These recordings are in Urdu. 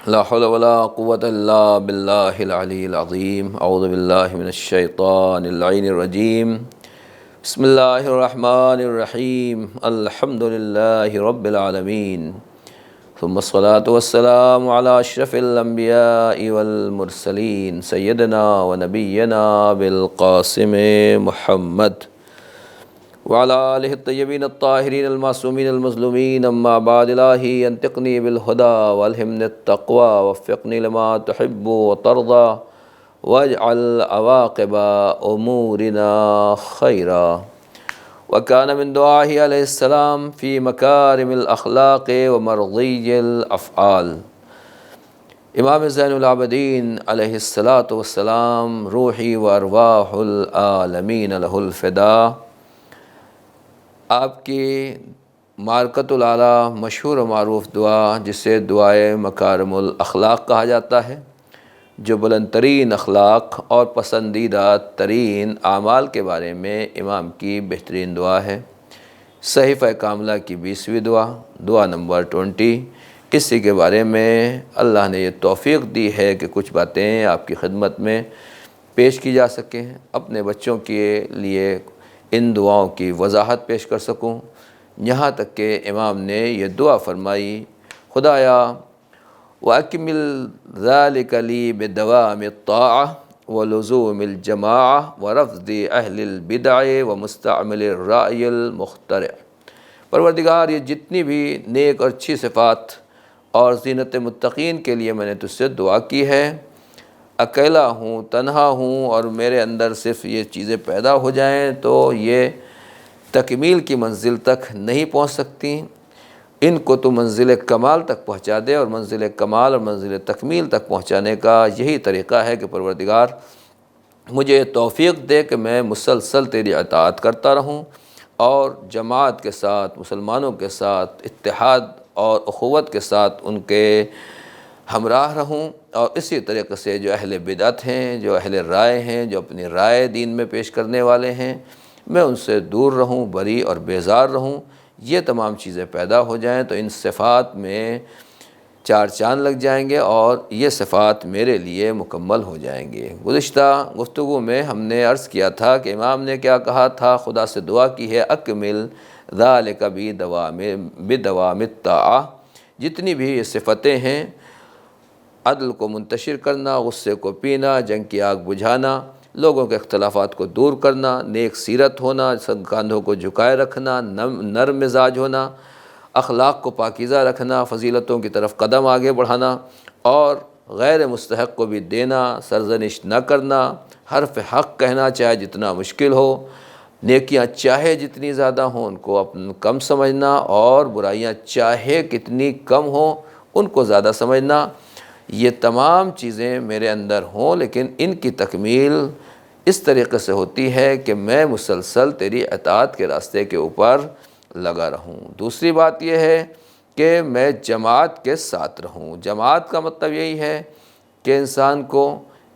لا حول ولا قوة إلا بالله العلي العظيم أعوذ بالله من الشيطان اللعين الرجيم بسم الله الرحمن الرحيم الحمد لله رب العالمين ثم الصلاة والسلام على أشرف الأنبياء والمرسلين سيدنا ونبينا بالقاسم محمد وعلى آلہ الطیبین الطاہرین المعصومین المظلومین اما بعد الہی انطقنی بالہدی والہمنی التقوی وفقنی لما تحب وترضى واجعل عواقب امورنا خیرا وکان من دعائہ علیہ السلام فی مکارم الاخلاق ومرضی الافعال۔ امام زین العابدین علیہ السلام روحی و ارواح العالمین لہ الفدا، آپ کی مارکۃ الاعلیٰ مشہور و معروف دعا جسے دعائے مکارم الاخلاق کہا جاتا ہے، جو بلند ترین اخلاق اور پسندیدہ ترین اعمال کے بارے میں امام کی بہترین دعا ہے۔ صحیفہ کاملہ کی 20ویں دعا نمبر 20، اسی کے بارے میں اللہ نے یہ توفیق دی ہے کہ کچھ باتیں آپ کی خدمت میں پیش کی جا سکیں، اپنے بچوں کے لیے ان دعاؤں کی وضاحت پیش کر سکوں، یہاں تک کہ امام نے یہ دعا فرمائی: خدایا وَأَكْمِلْ ذَلِكَ لِي بِدَوَامِ الطَّاعَةِ وَلُزُومِ الْجَمَاعَةِ وَرَفْضِ أَهْلِ الْبِدْعِ وَمُسْتَعْمِلِ الرَّأْيِ الْمُخْتَرِعِ۔ پروردگار، یہ جتنی بھی نیک اور اچھی صفات اور زینت متقین کے لیے میں نے تجھ سے دعا کی ہے، اکیلا ہوں، تنہا ہوں، اور میرے اندر صرف یہ چیزیں پیدا ہو جائیں تو یہ تکمیل کی منزل تک نہیں پہنچ سکتی۔ ان کو تو منزل کمال تک پہنچا دے، اور منزل کمال اور منزل تکمیل تک پہنچانے کا یہی طریقہ ہے کہ پروردگار مجھے توفیق دے کہ میں مسلسل تیری اطاعت کرتا رہوں اور جماعت کے ساتھ، مسلمانوں کے ساتھ اتحاد اور اخوت کے ساتھ ان کے ہمراہ رہوں، اور اسی طریقے سے جو اہل بدعت ہیں، جو اہل رائے ہیں، جو اپنی رائے دین میں پیش کرنے والے ہیں، میں ان سے دور رہوں، بری اور بیزار رہوں۔ یہ تمام چیزیں پیدا ہو جائیں تو ان صفات میں چار چاند لگ جائیں گے اور یہ صفات میرے لیے مکمل ہو جائیں گے۔ گزشتہ گفتگو میں ہم نے عرض کیا تھا کہ امام نے کیا کہا تھا، خدا سے دعا کی ہے: اکمل ذالک بدوام الطاعہ، جتنی بھی یہ صفتیں ہیں، عدل کو منتشر کرنا، غصے کو پینا، جنگ کی آگ بجھانا، لوگوں کے اختلافات کو دور کرنا، نیک سیرت ہونا، سب کاندھوں کو جھکائے رکھنا، نرم مزاج ہونا، اخلاق کو پاکیزہ رکھنا، فضیلتوں کی طرف قدم آگے بڑھانا، اور غیر مستحق کو بھی دینا، سرزنش نہ کرنا، حرف حق کہنا چاہے جتنا مشکل ہو، نیکیاں چاہے جتنی زیادہ ہوں ان کو کم سمجھنا، اور برائیاں چاہے کتنی کم ہوں ان کو زیادہ سمجھنا۔ یہ تمام چیزیں میرے اندر ہوں، لیکن ان کی تکمیل اس طریقے سے ہوتی ہے کہ میں مسلسل تیری اطاعت کے راستے کے اوپر لگا رہوں۔ دوسری بات یہ ہے کہ میں جماعت کے ساتھ رہوں۔ جماعت کا مطلب یہی ہے کہ انسان کو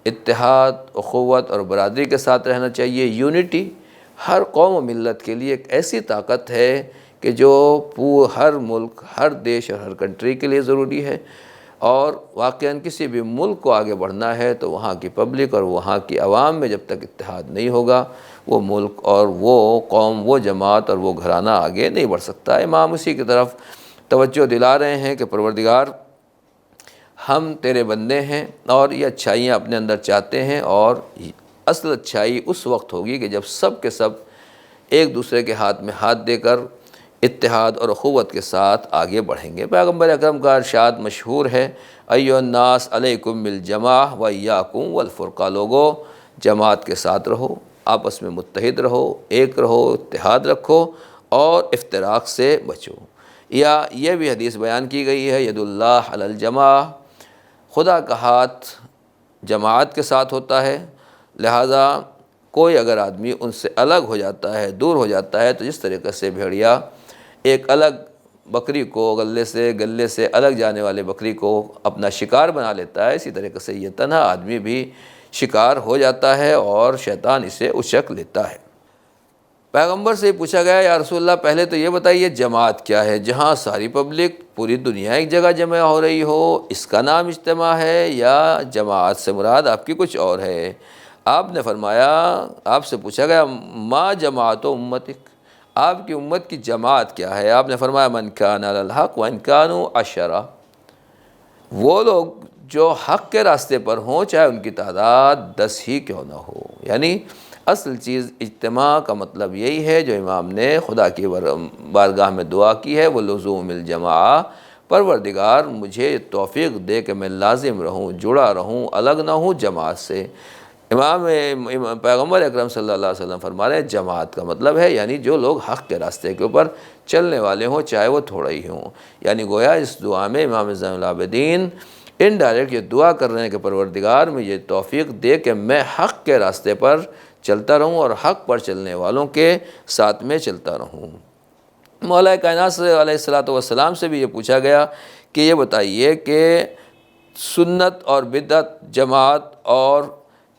اتحاد، اخوت اور برادری کے ساتھ رہنا چاہیے۔ یونٹی ہر قوم و ملت کے لیے ایک ایسی طاقت ہے کہ جو ہر ملک، ہر دیش اور ہر کنٹری کے لیے ضروری ہے، اور واقعاً کسی بھی ملک کو آگے بڑھنا ہے تو وہاں کی پبلک اور وہاں کی عوام میں جب تک اتحاد نہیں ہوگا، وہ ملک اور وہ قوم، وہ جماعت اور وہ گھرانہ آگے نہیں بڑھ سکتا۔ امام اسی کی طرف توجہ دلا رہے ہیں کہ پروردگار، ہم تیرے بندے ہیں اور یہ اچھائیاں اپنے اندر چاہتے ہیں، اور اصل اچھائی اس وقت ہوگی کہ جب سب کے سب ایک دوسرے کے ہاتھ میں ہاتھ دے کر اتحاد اور اخوت کے ساتھ آگے بڑھیں گے۔ پیغمبر اکرم کا ارشاد مشہور ہے: ایھا الناس علیکم بالجماعہ وایاکم والفرقہ، لوگو جماعت کے ساتھ رہو، آپس میں متحد رہو، ایک رہو، اتحاد رکھو اور افتراق سے بچو۔ یا یہ بھی حدیث بیان کی گئی ہے: ید اللہ علی الجماعہ، خدا کا ہاتھ جماعت کے ساتھ ہوتا ہے، لہذا کوئی اگر آدمی ان سے الگ ہو جاتا ہے، دور ہو جاتا ہے، تو جس طریقے سے بھیڑیا ایک الگ بکری کو گلے سے الگ جانے والے بکری کو اپنا شکار بنا لیتا ہے، اسی طریقے سے یہ تنہا آدمی بھی شکار ہو جاتا ہے اور شیطان اسے اچک لیتا ہے۔ پیغمبر سے پوچھا گیا یا رسول اللہ پہلے تو یہ بتائیے جماعت کیا ہے؟ جہاں ساری پبلک پوری دنیا ایک جگہ جمع ہو رہی ہو، اس کا نام اجتماع ہے، یا جماعت سے مراد آپ کی کچھ اور ہے؟ آپ نے فرمایا، آپ سے پوچھا گیا ما جماعت امتک، آپ کی امت کی جماعت کیا ہے؟ آپ نے فرمایا من کان علی الحق وان کانوا عشرہ، وہ لوگ جو حق کے راستے پر ہوں چاہے ان کی تعداد 10 ہی کیوں نہ ہو۔ یعنی اصل چیز اجتماع کا مطلب یہی ہے جو امام نے خدا کی بارگاہ میں دعا کی ہے، وہ لزوم الجماع، پروردگار مجھے توفیق دے کہ میں لازم رہوں، جڑا رہوں، الگ نہ ہوں جماعت سے۔ پیغمبر اکرم صلی اللہ علیہ وسلم فرما رہے ہیں جماعت کا مطلب ہے یعنی جو لوگ حق کے راستے کے اوپر چلنے والے ہوں چاہے وہ تھوڑا ہی ہوں۔ یعنی گویا اس دعا میں امام زین العابدین انڈائریکٹ یہ دعا کر رہے ہیں کہ پروردگار میں یہ توفیق دے کہ میں حق کے راستے پر چلتا رہوں اور حق پر چلنے والوں کے ساتھ میں چلتا رہوں۔ مولا کائنات صلی اللہ علیہ والسلام سے بھی یہ پوچھا گیا کہ یہ بتائیے کہ سنت اور بدعت، جماعت اور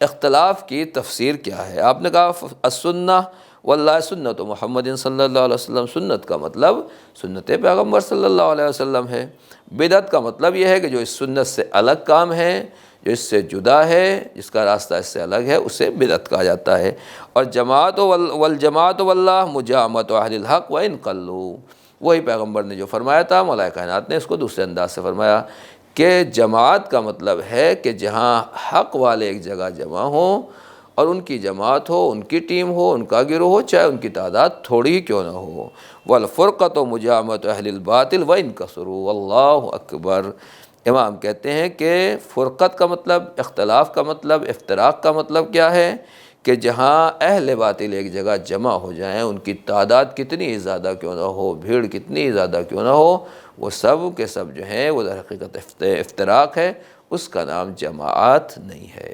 اختلاف کی تفسیر کیا ہے؟ آپ نے کہا السنہ واللہ سنت محمد صلی اللہ علیہ وسلم، سنت کا مطلب سنت پیغمبر صلی اللہ علیہ وسلم ہے۔ بدعت کا مطلب یہ ہے کہ جو اس سنت سے الگ کام ہے، جو اس سے جدا ہے، جس کا راستہ اس سے الگ ہے، اسے بدعت کہا جاتا ہے۔ اور جماعت والجماعت واللہ مجامعۃ اہل الحق وان قلوا، وہی پیغمبر نے جو فرمایا تھا، مولا کائنات نے اس کو دوسرے انداز سے فرمایا کہ جماعت کا مطلب ہے کہ جہاں حق والے ایک جگہ جمع ہوں اور ان کی جماعت ہو، ان کی ٹیم ہو، ان کا گروہ ہو، چاہے ان کی تعداد تھوڑی ہی کیوں نہ ہو۔ والفرقۃ مجامعۃ اہل الباطل وان کثروا، اللہ اکبر۔ امام کہتے ہیں کہ فرقت کا مطلب، اختلاف کا مطلب، افتراق کا مطلب کیا ہے کہ جہاں اہل باطل ایک جگہ جمع ہو جائیں، ان کی تعداد کتنی ہی زیادہ کیوں نہ ہو، بھیڑ کتنی ہی زیادہ کیوں نہ ہو، وہ سب کے سب جو ہیں وہ در حقیقت افتراق ہے، اس کا نام جماعت نہیں ہے۔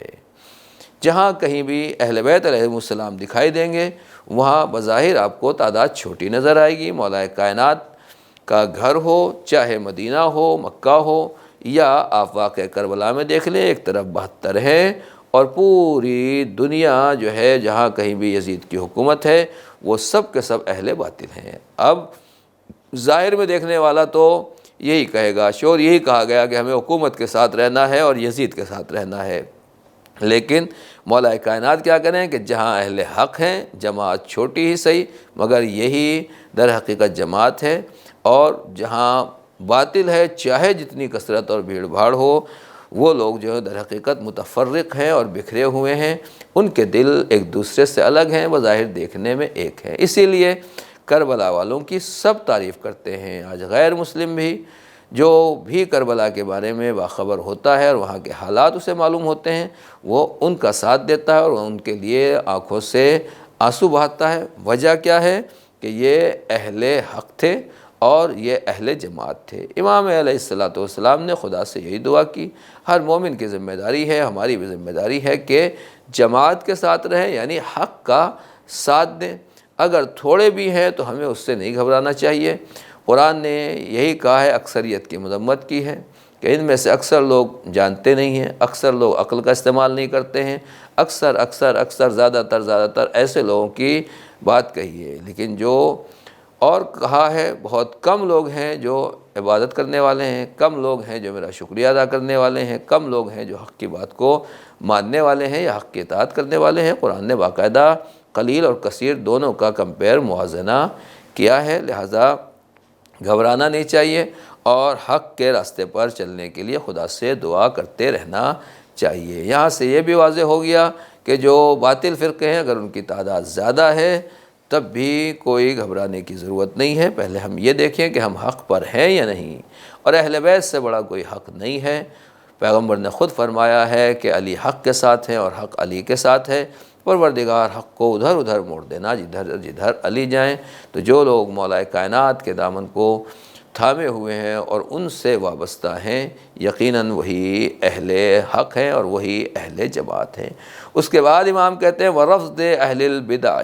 جہاں کہیں بھی اہل بیت علیہ السلام دکھائی دیں گے وہاں بظاہر آپ کو تعداد چھوٹی نظر آئے گی۔ مولا کائنات کا گھر ہو، چاہے مدینہ ہو، مکہ ہو، یا آپ واقعہ کربلا میں دیکھ لیں، ایک طرف 72 ہیں اور پوری دنیا جو ہے جہاں کہیں بھی یزید کی حکومت ہے وہ سب کے سب اہل باطل ہیں۔ اب ظاہر میں دیکھنے والا تو یہی کہے گا، شور یہی کہا گیا کہ ہمیں حکومت کے ساتھ رہنا ہے اور یزید کے ساتھ رہنا ہے، لیکن مولا کائنات کیا کریں کہ جہاں اہل حق ہیں، جماعت چھوٹی ہی صحیح مگر یہی در حقیقت جماعت ہے، اور جہاں باطل ہے چاہے جتنی کثرت اور بھیڑ بھاڑ ہو، وہ لوگ جو ہے در حقیقت متفرق ہیں اور بکھرے ہوئے ہیں، ان کے دل ایک دوسرے سے الگ ہیں، بظاہر دیکھنے میں ایک ہیں۔ اسی لیے کربلا والوں کی سب تعریف کرتے ہیں۔ آج غیر مسلم بھی جو بھی کربلا کے بارے میں باخبر ہوتا ہے اور وہاں کے حالات اسے معلوم ہوتے ہیں، وہ ان کا ساتھ دیتا ہے اور ان کے لیے آنکھوں سے آنسو بہاتا ہے۔ وجہ کیا ہے کہ یہ اہل حق تھے اور یہ اہل جماعت تھے۔ امام علیہ السلام نے خدا سے یہی دعا کی۔ ہر مومن کی ذمہ داری ہے، ہماری بھی ذمہ داری ہے کہ جماعت کے ساتھ رہیں، یعنی حق کا ساتھ دیں۔ اگر تھوڑے بھی ہیں تو ہمیں اس سے نہیں گھبرانا چاہیے۔ قرآن نے یہی کہا ہے، اکثریت کی مذمت کی ہے کہ ان میں سے اکثر لوگ جانتے نہیں ہیں، اکثر لوگ عقل کا استعمال نہیں کرتے ہیں، اکثر زیادہ تر ایسے لوگوں کی بات کہی ہے، لیکن جو اور کہا ہے بہت کم لوگ ہیں جو عبادت کرنے والے ہیں، کم لوگ ہیں جو میرا شکریہ ادا کرنے والے ہیں، کم لوگ ہیں جو حق کی بات کو ماننے والے ہیں یا حق کی اطاعت کرنے والے ہیں۔ قرآن نے باقاعدہ قلیل اور کثیر دونوں کا کمپیئر، موازنہ کیا ہے، لہٰذا گھبرانا نہیں چاہیے اور حق کے راستے پر چلنے کے لیے خدا سے دعا کرتے رہنا چاہیے۔ یہاں سے یہ بھی واضح ہو گیا کہ جو باطل فرقے ہیں اگر ان کی تعداد زیادہ ہے تب بھی کوئی گھبرانے کی ضرورت نہیں ہے۔ پہلے ہم یہ دیکھیں کہ ہم حق پر ہیں یا نہیں، اور اہل بیت سے بڑا کوئی حق نہیں ہے۔ پیغمبر نے خود فرمایا ہے کہ علی حق کے ساتھ ہیں اور حق علی کے ساتھ ہے۔ پروردگار حق کو ادھر موڑ دینا، جدھر علی جائیں۔ تو جو لوگ مولا کائنات کے دامن کو تھامے ہوئے ہیں اور ان سے وابستہ ہیں، یقیناً وہی اہل حق ہیں اور وہی اہل جماعت ہیں۔ اس کے بعد امام کہتے ہیں وَرَفْضِ اہل البدع،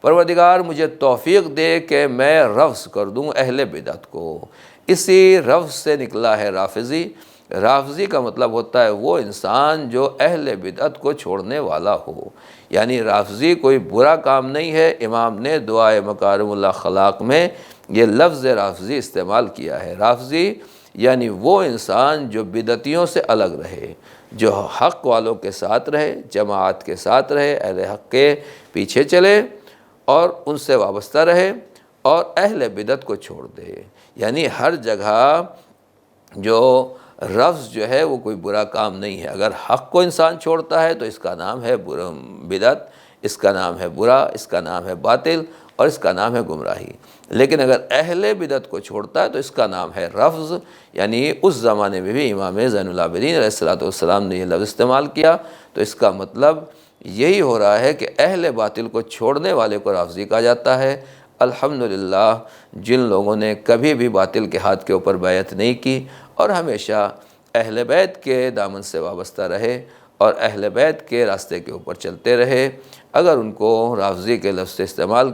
پروردگار مجھے توفیق دے کہ میں رفض کر دوں اہل بدعت کو۔ اسی رفض سے نکلا ہے رافضی۔ رافضی کا مطلب ہوتا ہے وہ انسان جو اہل بدعت کو چھوڑنے والا ہو، یعنی رافضی کوئی برا کام نہیں ہے۔ امام نے دعائے مکارم الاخلاق میں یہ لفظ رافضی استعمال کیا ہے۔ رافضی یعنی وہ انسان جو بدعتیوں سے الگ رہے، جو حق والوں کے ساتھ رہے، جماعت کے ساتھ رہے، اہل حق کے پیچھے چلے اور ان سے وابستہ رہے، اور اہل بدعت کو چھوڑ دے۔ یعنی ہر جگہ جو رفض جو ہے وہ کوئی برا کام نہیں ہے۔ اگر حق کو انسان چھوڑتا ہے تو اس کا نام ہے بدعت، اس کا نام ہے برا، اس کا نام ہے باطل، اور اس کا نام ہے گمراہی۔ لیکن اگر اہل بدعت کو چھوڑتا ہے تو اس کا نام ہے رفض۔ یعنی اس زمانے میں بھی امام زین العابدین علیہ السلام نے یہ لفظ استعمال کیا، تو اس کا مطلب یہی ہو رہا ہے کہ اہل باطل کو چھوڑنے والے کو رافضی کہا جاتا ہے۔ الحمدللہ جن لوگوں نے کبھی بھی باطل کے ہاتھ کے اوپر بیعت نہیں کی اور ہمیشہ اہل بیت کے دامن سے وابستہ رہے اور اہل بیت کے راستے کے اوپر چلتے رہے، اگر ان کو رافضی کے لفظ سے استعمال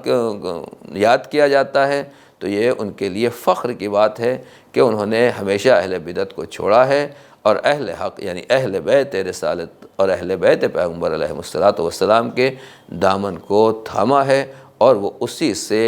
یاد کیا جاتا ہے تو یہ ان کے لیے فخر کی بات ہے کہ انہوں نے ہمیشہ اہل بدعت کو چھوڑا ہے اور اہل حق یعنی اہل بیت رسالت اور اہل بیت پیغمبر علیہ الصلوۃ کے دامن کو تھاما ہے، اور وہ اسی سے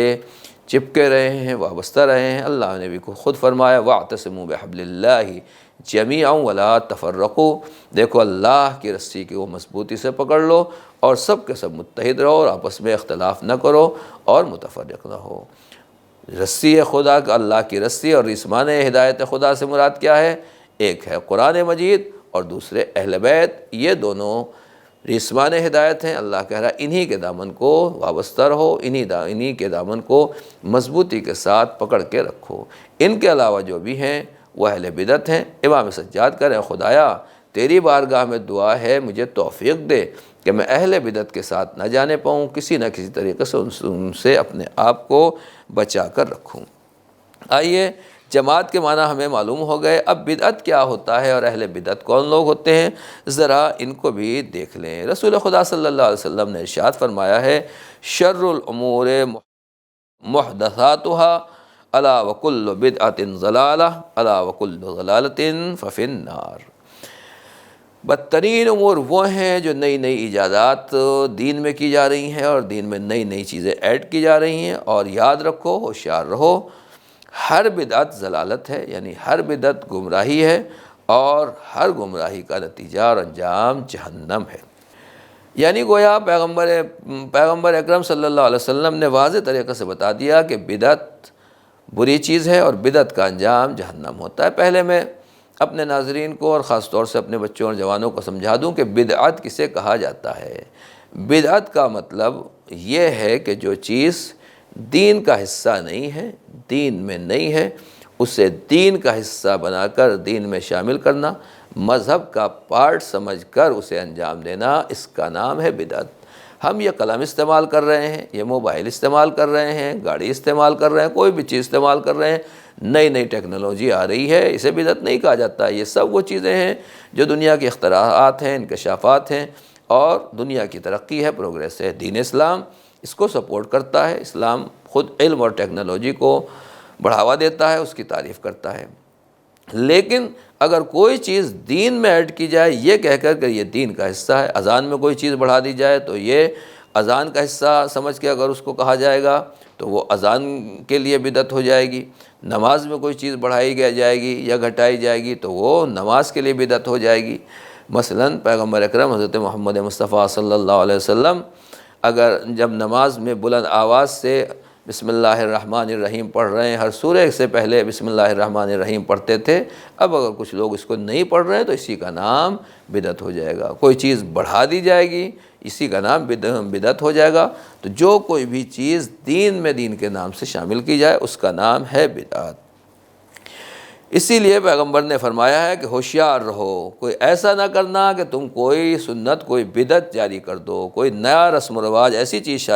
چپکے رہے ہیں، وابستہ رہے ہیں۔ اللہ نے بھی خود فرمایا وَاعْتَصِمُوا بِحَبْلِ اللَّهِ جَمِيعًا وَلَا تَفَرَّقُوا، دیکھو اللہ کی رسی کی وہ مضبوطی سے پکڑ لو اور سب کے سب متحد رہو اور آپس میں اختلاف نہ کرو اور متفرق نہ ہو۔ رسی خدا، اللہ کی رسی اور ریسمان ہدایت خدا سے مراد کیا ہے؟ ایک ہے قرآن مجید اور دوسرے اہل بیت، یہ دونوں ریسمان ہدایت ہیں۔ اللہ کہہ رہا ہے انہی کے دامن کو وابستہ رہو، انہی کے دامن کو مضبوطی کے ساتھ پکڑ کے رکھو۔ ان کے علاوہ جو بھی ہیں وہ اہل بدعت ہیں۔ امام سجاد کہہ رہے ہیں خدایا تیری بارگاہ میں دعا ہے مجھے توفیق دے کہ میں اہل بدعت کے ساتھ نہ جانے پاؤں، کسی نہ کسی طریقے سے ان سے اپنے آپ کو بچا کر رکھوں۔ آئیے جماعت کے معنی ہمیں معلوم ہو گئے، اب بدعت کیا ہوتا ہے اور اہل بدعت کون لوگ ہوتے ہیں، ذرا ان کو بھی دیکھ لیں۔ رسول خدا صلی اللہ علیہ وسلم نے ارشاد فرمایا ہے شر الامور محدثاتها الا وکل بدعۃ ضلالہ الا وکل ضلالۃ ففی النار۔ بدترین امور وہ ہیں جو نئی نئی ایجادات دین میں کی جا رہی ہیں اور دین میں نئی نئی چیزیں ایڈ کی جا رہی ہیں، اور یاد رکھو ہوشیار رہو ہر بدعت ضلالت ہے، یعنی ہر بدعت گمراہی ہے، اور ہر گمراہی کا نتیجہ اور انجام جہنم ہے۔ یعنی گویا پیغمبر اکرم صلی اللہ علیہ وسلم نے واضح طریقے سے بتا دیا کہ بدعت بری چیز ہے اور بدعت کا انجام جہنم ہوتا ہے۔ پہلے میں اپنے ناظرین کو اور خاص طور سے اپنے بچوں اور جوانوں کو سمجھا دوں کہ بدعت کسے کہا جاتا ہے۔ بدعت کا مطلب یہ ہے کہ جو چیز دین کا حصہ نہیں ہے، دین میں نہیں ہے، اسے دین کا حصہ بنا کر دین میں شامل کرنا، مذہب کا پارٹ سمجھ کر اسے انجام دینا، اس کا نام ہے بدعت۔ ہم یہ قلم استعمال کر رہے ہیں، یہ موبائل استعمال کر رہے ہیں، گاڑی استعمال کر رہے ہیں، کوئی بھی چیز استعمال کر رہے ہیں، نئی نئی ٹیکنالوجی آ رہی ہے، اسے بدعت نہیں کہا جاتا۔ یہ سب وہ چیزیں ہیں جو دنیا کے اختراعات ہیں، انکشافات ہیں، اور دنیا کی ترقی ہے، پروگریس ہے۔ دین اسلام اس کو سپورٹ کرتا ہے، اسلام خود علم اور ٹیکنالوجی کو بڑھاوا دیتا ہے، اس کی تعریف کرتا ہے۔ لیکن اگر کوئی چیز دین میں ایڈ کی جائے یہ کہہ کر کہ یہ دین کا حصہ ہے، اذان میں کوئی چیز بڑھا دی جائے تو یہ اذان کا حصہ سمجھ کے اگر اس کو کہا جائے گا تو وہ اذان کے لیے بدعت ہو جائے گی۔ نماز میں کوئی چیز بڑھائی جائے گی یا گھٹائی جائے گی تو وہ نماز کے لیے بدعت ہو جائے گی۔ مثلا پیغمبر اکرم حضرت محمد مصطفیٰ صلی اللہ علیہ وسلم اگر جب نماز میں بلند آواز سے بسم اللہ الرحمن الرحیم پڑھ رہے ہیں، ہر سورہ سے پہلے بسم اللہ الرحمن الرحیم پڑھتے تھے، اب اگر کچھ لوگ اس کو نہیں پڑھ رہے ہیں تو اسی کا نام بدعت ہو جائے گا۔ کوئی چیز بڑھا دی جائے گی، اسی کا نام بدعت ہو جائے گا۔ تو جو کوئی بھی چیز دین میں دین کے نام سے شامل کی جائے اس کا نام ہے بدعت۔ اسی لیے پیغمبر نے فرمایا ہے کہ ہوشیار رہو، کوئی ایسا نہ کرنا کہ تم کوئی سنت کوئی بدعت جاری کر دو، کوئی نیا رسم و رواج ایسی چیز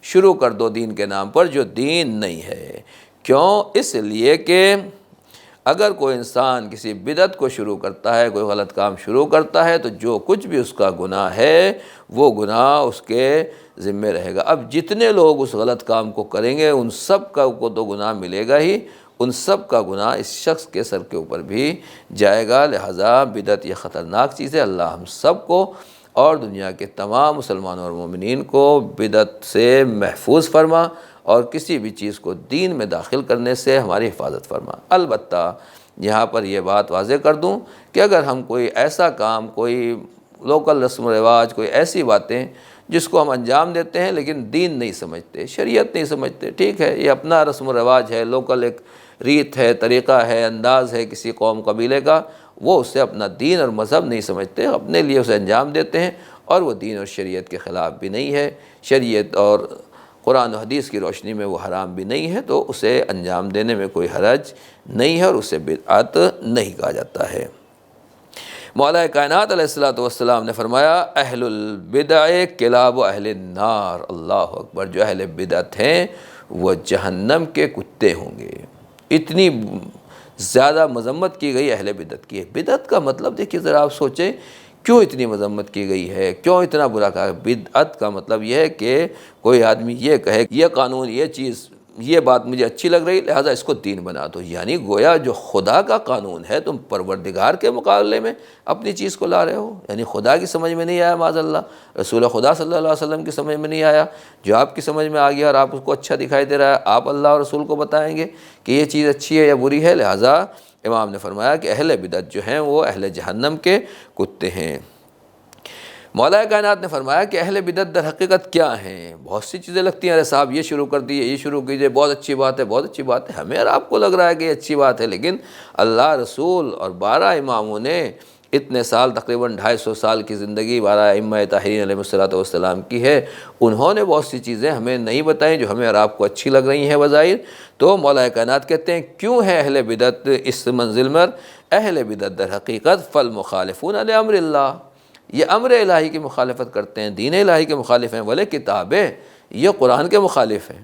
شروع کر دو دین کے نام پر جو دین نہیں ہے۔ کیوں؟ اس لیے کہ اگر کوئی انسان کسی بدعت کو شروع کرتا ہے، کوئی غلط کام شروع کرتا ہے، تو جو کچھ بھی اس کا گناہ ہے وہ گناہ اس کے ذمہ رہے گا۔ اب جتنے لوگ اس غلط کام کو کریں گے ان سب کو تو گناہ ملے گا ہی، ان سب کا گناہ اس شخص کے سر کے اوپر بھی جائے گا۔ لہٰذا بدعت یہ خطرناک چیز ہے۔ اللہ ہم سب کو اور دنیا کے تمام مسلمانوں اور مومنین کو بدعت سے محفوظ فرما اور کسی بھی چیز کو دین میں داخل کرنے سے ہماری حفاظت فرما۔ البتہ یہاں پر یہ بات واضح کر دوں کہ اگر ہم کوئی ایسا کام، کوئی لوکل رسم و رواج، کوئی ایسی باتیں جس کو ہم انجام دیتے ہیں لیکن دین نہیں سمجھتے، شریعت نہیں سمجھتے، ٹھیک ہے یہ اپنا رسم و رواج ہے، لوکل ایک ریت ہے، طریقہ ہے، انداز ہے کسی قوم قبیلے کا، وہ اسے اپنا دین اور مذہب نہیں سمجھتے، اپنے لیے اسے انجام دیتے ہیں اور وہ دین اور شریعت کے خلاف بھی نہیں ہے، شریعت اور قرآن و حدیث کی روشنی میں وہ حرام بھی نہیں ہے، تو اسے انجام دینے میں کوئی حرج نہیں ہے اور اسے بدعت نہیں کہا جاتا ہے۔ مولا کائنات علیہ الصلوۃ والسلام نے فرمایا اہل البدع کلاب اہل النار، اللہ اکبر، جو اہل بدعت ہیں وہ جہنم کے کتے ہوں گے۔ اتنی زیادہ مذمت کی گئی اہل بدعت کی۔ بدعت کا مطلب دیکھیے ذرا آپ سوچیں کیوں اتنی مذمت کی گئی ہے، کیوں اتنا برا کہا۔ بدعت کا مطلب یہ ہے کہ کوئی آدمی یہ کہے یہ قانون، یہ چیز، یہ بات مجھے اچھی لگ رہی لہٰذا اس کو دین بنا دو، یعنی گویا جو خدا کا قانون ہے تم پروردگار کے مقابلے میں اپنی چیز کو لا رہے ہو، یعنی خدا کی سمجھ میں نہیں آیا معاذ اللہ، رسول خدا صلی اللہ علیہ وسلم کی سمجھ میں نہیں آیا، جو آپ کی سمجھ میں آ گیا اور آپ اس کو اچھا دکھائی دے رہا ہے، آپ اللہ اور رسول کو بتائیں گے کہ یہ چیز اچھی ہے یا بری ہے۔ لہٰذا امام نے فرمایا کہ اہل بدعت جو ہیں وہ اہل جہنم کے کتے ہیں۔ مولا کائنات نے فرمایا کہ اہل بدعت در حقیقت کیا ہیں؟ بہت سی چیزیں لگتی ہیں، ارے صاحب یہ شروع کر دیے، یہ شروع کیجئے، بہت اچھی بات ہے، بہت اچھی بات ہے، ہمیں اور آپ کو لگ رہا ہے کہ یہ اچھی بات ہے، لیکن اللہ، رسول اور 12 اماموں نے اتنے سال، تقریباً 250 سال کی زندگی 12 ائمہ طاہرین علیہ الصلوۃ والسلام کی ہے، انہوں نے بہت سی چیزیں ہمیں نہیں بتائیں جو ہمیں اور آپ کو اچھی لگ رہی ہیں بظاہر۔ تو مولا کائنات کہتے ہیں کیوں ہے اہل بدعت اس منزل میں؟ اہل بدعت در حقیقت فالمخالفون لامر اللہ، یہ امر الہی کی مخالفت کرتے ہیں، دین الہی کے مخالف ہیں، ولی کتابیں، یہ قرآن کے مخالف ہیں،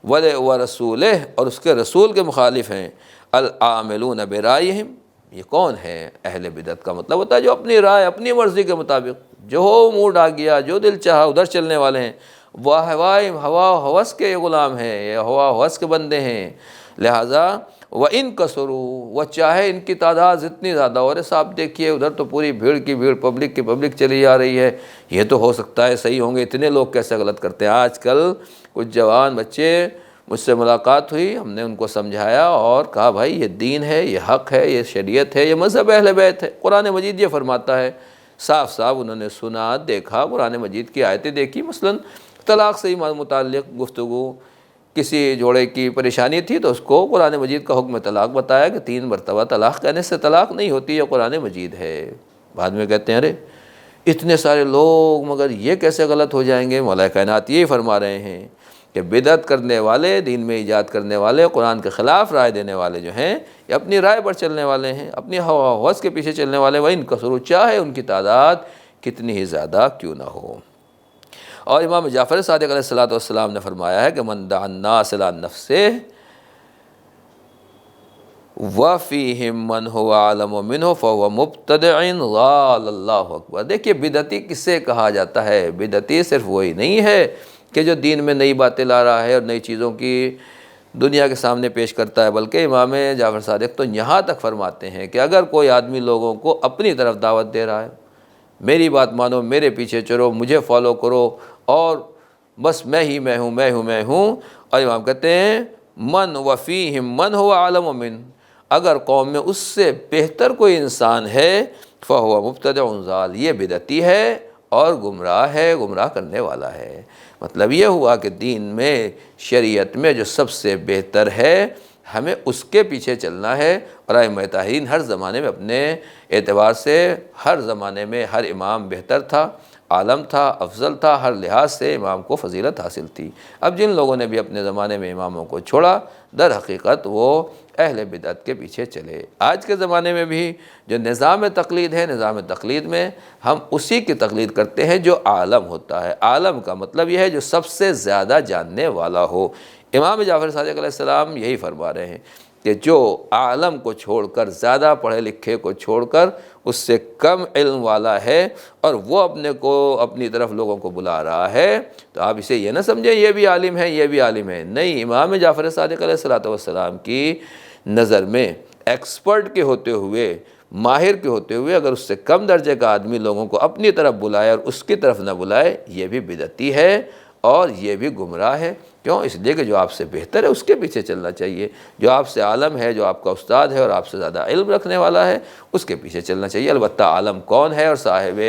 ولی ورسولہ، اور اس کے رسول کے مخالف ہیں، العاملون برائیہم، یہ کون ہے؟ اہل بدعت کا مطلب ہوتا ہے جو اپنی رائے، اپنی مرضی کے مطابق جو ہو موڈ آ گیا، جو دل چاہا ادھر چلنے والے ہیں، وہ ہوا و ہوس کے غلام ہیں، یہ ہوا و ہوس کے بندے ہیں۔ لہٰذا وَإِن كَثُرُوا، وہ چاہے ان کی تعداد اتنی زیادہ ہو، صاحب دیکھیے ادھر تو پوری بھیڑ کی بھیڑ، پبلک کی پبلک چلی جا رہی ہے، یہ تو ہو سکتا ہے صحیح ہوں گے، اتنے لوگ کیسے غلط کرتے ہیں۔ آج کل کچھ جوان بچے مجھ سے ملاقات ہوئی، ہم نے ان کو سمجھایا اور کہا بھائی یہ دین ہے، یہ حق ہے، یہ شریعت ہے، یہ مذہب اہل بیت ہے، قرآن مجید یہ فرماتا ہے۔ صاف صاف انہوں نے سنا، دیکھا، قرآن مجید کی آیتیں دیکھی، مثلاً طلاق سے متعلق گفتگو، کسی جوڑے کی پریشانی تھی تو اس کو قرآن مجید کا حکم طلاق بتایا کہ 3 مرتبہ طلاق کہنے سے طلاق نہیں ہوتی، یہ قرآن مجید ہے۔ بعد میں کہتے ہیں ارے اتنے سارے لوگ مگر یہ کیسے غلط ہو جائیں گے؟ مولا کائنات یہی فرما رہے ہیں کہ بدعت کرنے والے، دین میں ایجاد کرنے والے، قرآن کے خلاف رائے دینے والے جو ہیں یہ اپنی رائے پر چلنے والے ہیں، اپنی ہوا و ہوس کے پیچھے چلنے والے، وَإِن كَثُرُوا، چاہے ان کی تعداد کتنی ہی زیادہ کیوں نہ ہو۔ اور امام جعفر صادق علیہ الصلوۃ والسلام نے فرمایا ہے کہ من دعا الناس الی نفسہ وفیہم من هو اعلم منہ فهو مبتدع ضال، اللہ اکبر۔ دیکھیے بدعتی کسے کہا جاتا ہے؟ بدعتی صرف وہی نہیں ہے کہ جو دین میں نئی باتیں لا رہا ہے اور نئی چیزوں کی دنیا کے سامنے پیش کرتا ہے، بلکہ امام جعفر صادق تو یہاں تک فرماتے ہیں کہ اگر کوئی آدمی لوگوں کو اپنی طرف دعوت دے رہا ہے، میری بات مانو، میرے پیچھے چلو، مجھے فالو کرو، اور بس میں ہی میں ہوں، میں ہوں، میں ہوں، اور امام کہتے ہیں من وفیہم من هو اعلم من، اگر قوم میں اس سے بہتر کوئی انسان ہے فہو مبتدع ضال، یہ بدعتی ہے اور گمراہ ہے، گمراہ کرنے والا ہے۔ مطلب یہ ہوا کہ دین میں، شریعت میں جو سب سے بہتر ہے ہمیں اس کے پیچھے چلنا ہے، اور ائمہ طاہرین ہر زمانے میں اپنے اعتبار سے، ہر زمانے میں ہر امام بہتر تھا، عالم تھا، افضل تھا، ہر لحاظ سے امام کو فضیلت حاصل تھی۔ اب جن لوگوں نے بھی اپنے زمانے میں اماموں کو چھوڑا، در حقیقت وہ اہل بدعت کے پیچھے چلے۔ آج کے زمانے میں بھی جو نظام تقلید ہے، نظام تقلید میں ہم اسی کی تقلید کرتے ہیں جو عالم ہوتا ہے۔ عالم کا مطلب یہ ہے جو سب سے زیادہ جاننے والا ہو۔ امام جعفر صادق علیہ السلام یہی فرما رہے ہیں کہ جو عالم کو چھوڑ کر، زیادہ پڑھے لکھے کو چھوڑ کر اس سے کم علم والا ہے اور وہ اپنے کو اپنی طرف لوگوں کو بلا رہا ہے، تو آپ اسے یہ نہ سمجھیں یہ بھی عالم ہے، یہ بھی عالم ہے۔ نہیں، امام جعفر صادق علیہ السلام کی نظر میں ایکسپرٹ کے ہوتے ہوئے، ماہر کے ہوتے ہوئے اگر اس سے کم درجے کا آدمی لوگوں کو اپنی طرف بلائے اور اس کی طرف نہ بلائے، یہ بھی بدعتی ہے اور یہ بھی گمراہ ہے۔ کیوں؟ اس لیے کہ جو آپ سے بہتر ہے اس کے پیچھے چلنا چاہیے، جو آپ سے عالم ہے، جو آپ کا استاد ہے اور آپ سے زیادہ علم رکھنے والا ہے، اس کے پیچھے چلنا چاہیے۔ البتہ عالم کون ہے اور صاحب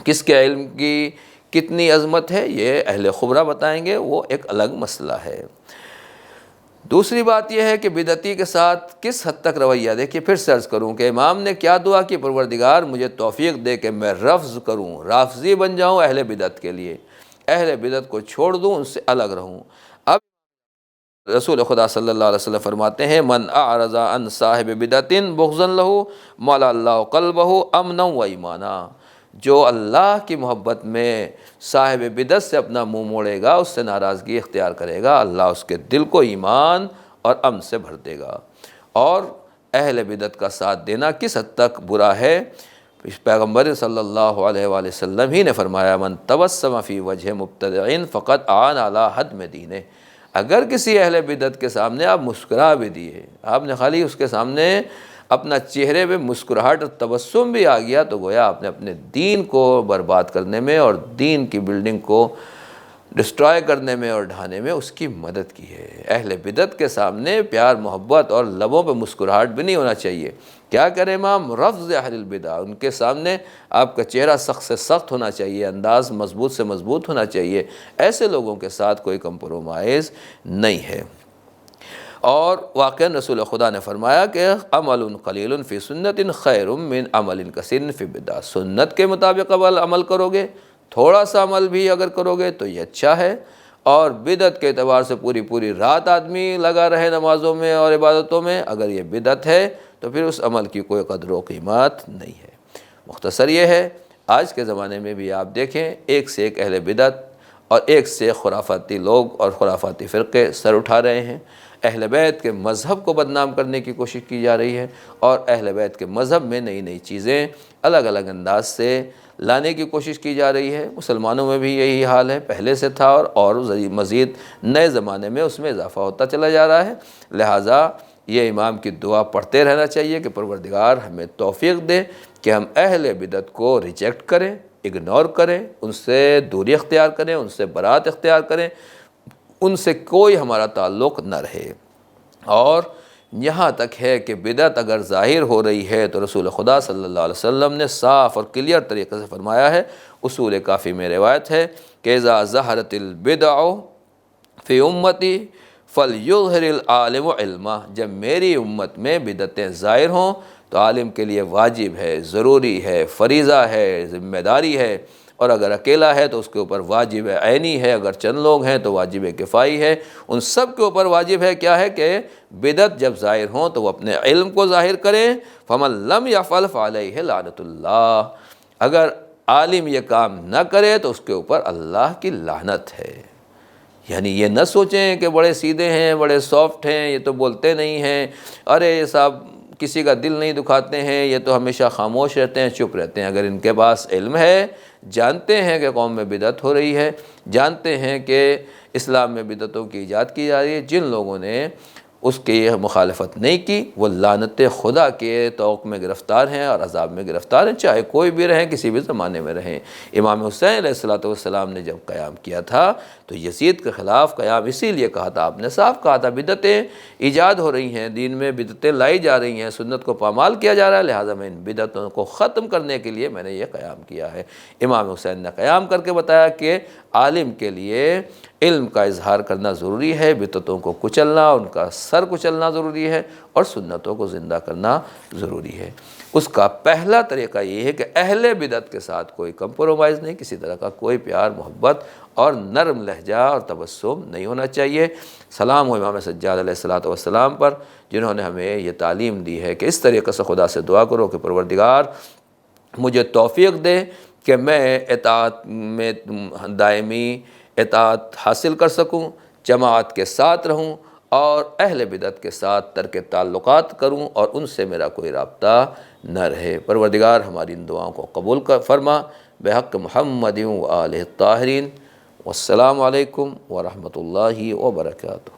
کس کے علم کی کتنی عظمت ہے، یہ اہل خبرہ بتائیں گے، وہ ایک الگ مسئلہ ہے۔ دوسری بات یہ ہے کہ بدعتی کے ساتھ کس حد تک رویہ، دیکھیے پھر سے عرض کروں کہ امام نے کیا دعا کی، پروردگار مجھے توفیق دے کہ میں رفض کروں، رافضی بن جاؤں اہل بدعت کے لیے، اہل بدعت کو چھوڑ دوں، ان سے الگ رہوں۔ اب رسول خدا صلی اللہ علیہ وسلم فرماتے ہیں من اعرض عن صاحب بدعت بغضا له ملأ اللہ قلبہ امنا و ایمانا، جو اللہ کی محبت میں صاحب بدعت سے اپنا منہ موڑے گا، اس سے ناراضگی اختیار کرے گا، اللہ اس کے دل کو ایمان اور امن سے بھر دے گا۔ اور اہل بدعت کا ساتھ دینا کس حد تک برا ہے، پیغمبر صلی اللہ علیہ وآلہ وسلم ہی نے فرمایا من تبسم فی وجہ مبتدع فقد اعان علی ہدم دینہ، اگر کسی اہل بدعت کے سامنے آپ مسکرا بھی دیے، آپ نے خالی اس کے سامنے اپنا چہرے پہ مسکراہٹ اور تبسم بھی آ گیا، تو گویا آپ نے اپنے دین کو برباد کرنے میں اور دین کی بلڈنگ کو ڈسٹرائے کرنے میں اور ڈھانے میں اس کی مدد کی ہے۔ اہل بدعت کے سامنے پیار محبت اور لبوں پہ مسکراہٹ بھی نہیں ہونا چاہیے۔ کیا کریں امام؟ رفض اہل البدع، ان کے سامنے آپ کا چہرہ سخت سے سخت ہونا چاہیے، انداز مضبوط سے مضبوط ہونا چاہیے، ایسے لوگوں کے ساتھ کوئی کمپرومائز نہیں ہے۔ اور واقعاً رسول خدا نے فرمایا کہ عمل قلیل فی سنت خیر من عمل کثیر فی بدعہ، سنت کے مطابق عمل کرو گے، تھوڑا سا عمل بھی اگر کرو گے تو یہ اچھا ہے، اور بدعت کے اعتبار سے پوری پوری رات آدمی لگا رہے نمازوں میں اور عبادتوں میں، اگر یہ بدعت ہے تو پھر اس عمل کی کوئی قدر و قیمت نہیں ہے۔ مختصر یہ ہے، آج کے زمانے میں بھی آپ دیکھیں ایک سے ایک اہل بدعت اور ایک سے ایک خرافاتی لوگ اور خرافاتی فرقے سر اٹھا رہے ہیں۔ اہل بیت کے مذہب کو بدنام کرنے کی کوشش کی جا رہی ہے، اور اہل بیت کے مذہب میں نئی نئی چیزیں الگ الگ انداز سے لانے کی کوشش کی جا رہی ہے۔ مسلمانوں میں بھی یہی حال ہے، پہلے سے تھا اور مزید نئے زمانے میں اس میں اضافہ ہوتا چلا جا رہا ہے۔ لہٰذا یہ امام کی دعا پڑھتے رہنا چاہیے کہ پروردگار ہمیں توفیق دے کہ ہم اہل بدعت کو ریجیکٹ کریں، اگنور کریں، ان سے دوری اختیار کریں، ان سے برات اختیار کریں، ان سے کوئی ہمارا تعلق نہ رہے۔ اور یہاں تک ہے کہ بدعت اگر ظاہر ہو رہی ہے تو رسول خدا صلی اللہ علیہ وسلم نے صاف اور کلیئر طریقے سے فرمایا ہے، اصول کافی میں روایت ہے کہ اذا ظہرت البدع فی امتی فلیظہر العالم علما، جب میری امت میں بدعتیں ظاہر ہوں تو عالم کے لیے واجب ہے، ضروری ہے، فریضہ ہے، ذمہ داری ہے، اور اگر اکیلا ہے تو اس کے اوپر واجب عینی ہے، اگر چند لوگ ہیں تو واجب کفائی ہے، ان سب کے اوپر واجب ہے کیا ہے کہ بدعت جب ظاہر ہوں تو وہ اپنے علم کو ظاہر کریں۔ فمن لم یفعل فعلیہ لعنت اللہ، اگر عالم یہ کام نہ کرے تو اس کے اوپر اللہ کی لعنت ہے۔ یعنی یہ نہ سوچیں کہ بڑے سیدھے ہیں، بڑے سافٹ ہیں، یہ تو بولتے نہیں ہیں، ارے یہ صاحب کسی کا دل نہیں دکھاتے ہیں، یہ تو ہمیشہ خاموش رہتے ہیں، چپ رہتے ہیں۔ اگر ان کے پاس علم ہے، جانتے ہیں کہ قوم میں بدعت ہو رہی ہے، جانتے ہیں کہ اسلام میں بدعتوں کی ایجاد کی جا رہی ہے، جن لوگوں نے اس کی مخالفت نہیں کی وہ لعنت خدا کے طوق میں گرفتار ہیں اور عذاب میں گرفتار ہیں، چاہے کوئی بھی رہیں، کسی بھی زمانے میں رہیں۔ امام حسین علیہ السلام نے جب قیام کیا تھا تو یزید کے خلاف قیام اسی لیے کہا تھا، آپ نے صاف کہا تھا بدعتیں ایجاد ہو رہی ہیں، دین میں بدعتیں لائی جا رہی ہیں، سنت کو پامال کیا جا رہا ہے، لہٰذا میں ان بدعتوں کو ختم کرنے کے لیے میں نے یہ قیام کیا ہے۔ امام حسین نے قیام کر کے بتایا کہ عالم کے لیے علم کا اظہار کرنا ضروری ہے، بدعتوں کو کچلنا، ان کا سر کچلنا ضروری ہے، اور سنتوں کو زندہ کرنا ضروری ہے۔ اس کا پہلا طریقہ یہ ہے کہ اہل بدعت کے ساتھ کوئی کمپرومائز نہیں، کسی طرح کا کوئی پیار محبت اور نرم لہجہ اور تبسم نہیں ہونا چاہیے۔ سلام ہو امام سجاد علیہ السلام پر، جنہوں نے ہمیں یہ تعلیم دی ہے کہ اس طریقے سے خدا سے دعا کرو کہ پروردگار مجھے توفیق دے کہ میں اطاعت میں دائمی اطاعت حاصل کر سکوں، جماعت کے ساتھ رہوں، اور اہل بدعت کے ساتھ ترک تعلقات کروں اور ان سے میرا کوئی رابطہ نہ رہے۔ پروردگار ہماری ان دعاؤں کو قبول فرما بحق محمد و آلہ الطاہرین۔ والسلام علیکم ورحمۃ اللہ وبرکاتہ۔